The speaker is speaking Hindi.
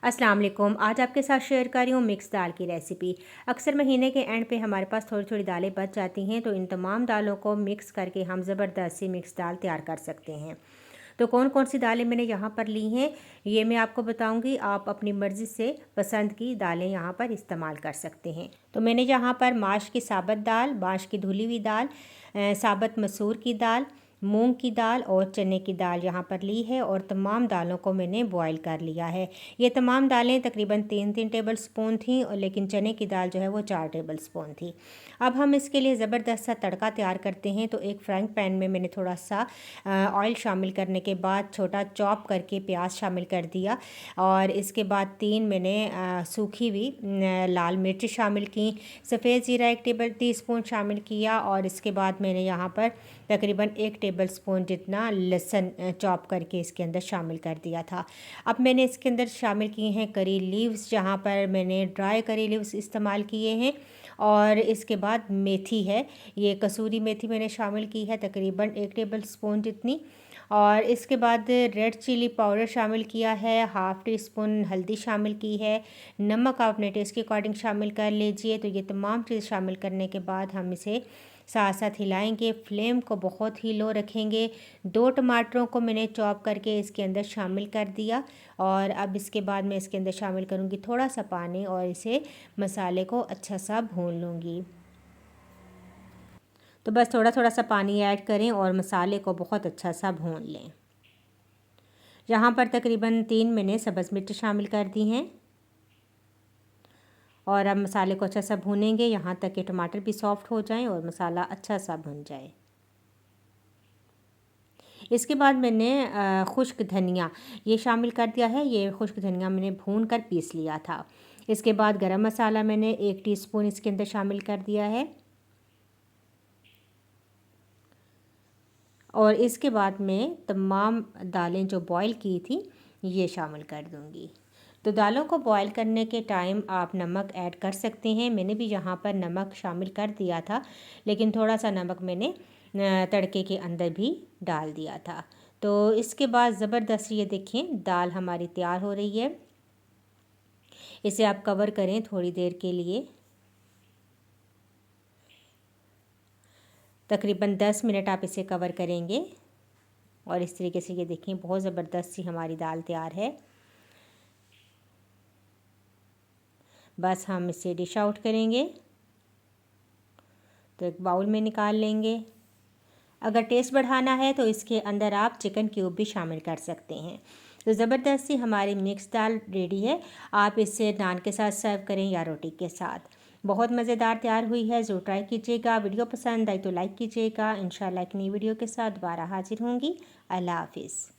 अस्सलाम वालेकुम। आज आपके साथ शेयर कर रही हूँ मिक्स दाल की रेसिपी। अक्सर महीने के एंड पे हमारे पास थोड़ी थोड़ी दालें बच जाती हैं, तो इन तमाम दालों को मिक्स करके हम ज़बरदस्त सी मिक्स दाल तैयार कर सकते हैं। तो कौन कौन सी दालें मैंने यहाँ पर ली हैं ये मैं आपको बताऊंगी। आप अपनी मर्ज़ी से पसंद की दालें यहाँ पर इस्तेमाल कर सकते हैं। तो मैंने यहाँ पर माश की साबुत दाल, माश की धुली हुई दाल, साबुत मसूर की दाल, मूंग की दाल और चने की दाल यहाँ पर ली है और तमाम दालों को मैंने बॉईल कर लिया है। ये तमाम दालें तकरीबन 3-3 टेबल स्पून थी, और लेकिन चने की दाल जो है वो 4 टेबल स्पून थी। अब हम इसके लिए ज़बरदस्त सा तड़का तैयार करते हैं। तो एक फ्राइंग पैन में मैंने थोड़ा सा ऑयल शामिल करने के बाद छोटा चॉप करके प्याज शामिल कर दिया, और इसके बाद 3 मैंने सूखी हुई लाल मिर्च शामिल की, सफ़ेद ज़ीरा 1 टेबल टीस्पून शामिल किया, और इसके बाद मैंने यहाँ पर तकरीबन 1 टेबल स्पून जितना लहसुन चॉप करके इसके अंदर शामिल कर दिया था। अब मैंने इसके अंदर शामिल किए हैं करी लीव्स, जहाँ पर मैंने ड्राई करी लीव्स इस्तेमाल किए हैं, और इसके बाद मेथी है, ये कसूरी मेथी मैंने शामिल की है तकरीबन 1 टेबल स्पून जितनी, और इसके बाद रेड चिली पाउडर शामिल किया है, हाफ़ टी स्पून हल्दी शामिल की है, नमक आप अपने टेस्ट के अकॉर्डिंग शामिल कर लीजिए। तो ये तमाम चीज़ शामिल करने के बाद हम इसे साथ साथ हिलाएंगे, फ्लेम को बहुत ही लो रखेंगे। 2 टमाटरों को मैंने चॉप करके इसके अंदर शामिल कर दिया, और अब इसके बाद मैं इसके अंदर शामिल करूँगी थोड़ा सा पानी, और इसे मसाले को अच्छा सा भून लूँगी। तो बस थोड़ा थोड़ा सा पानी ऐड करें और मसाले को बहुत अच्छा सा भून लें। यहाँ पर तकरीबन 3 मैंने सब्ज़ मिर्च शामिल कर दी हैं, और अब मसाले को अच्छा सा भूनेंगे यहाँ तक कि टमाटर भी सॉफ्ट हो जाएं और मसाला अच्छा सा भुन जाए। इसके बाद मैंने खुश्क धनिया ये शामिल कर दिया है। ये खुश्क धनिया मैंने भून कर पीस लिया था। इसके बाद गरम मसाला मैंने 1 टीस्पून इसके अंदर शामिल कर दिया है, और इसके बाद मैं तमाम दालें जो बॉईल की थी ये शामिल कर दूंगी। तो दालों को बॉईल करने के टाइम आप नमक ऐड कर सकते हैं। मैंने भी यहाँ पर नमक शामिल कर दिया था, लेकिन थोड़ा सा नमक मैंने तड़के के अंदर भी डाल दिया था। तो इसके बाद ज़बरदस्त ये देखें दाल हमारी तैयार हो रही है। इसे आप कवर करें थोड़ी देर के लिए, तकरीबन 10 मिनट आप इसे कवर करेंगे, और इस तरीके से ये देखें बहुत ज़बरदस्त सी हमारी दाल तैयार है। बस हम इसे डिश आउट करेंगे, तो एक बाउल में निकाल लेंगे। अगर टेस्ट बढ़ाना है तो इसके अंदर आप चिकन क्यूब भी शामिल कर सकते हैं। तो ज़बरदस्त सी हमारी मिक्स दाल रेडी है। आप इसे नान के साथ सर्व करें या रोटी के साथ, बहुत मज़ेदार तैयार हुई है। ज़रूर ट्राई कीजिएगा। वीडियो पसंद आई तो लाइक कीजिएगा। इंशाल्लाह एक नई वीडियो के साथ दोबारा हाजिर होंगी। अल्लाह हाफिज़।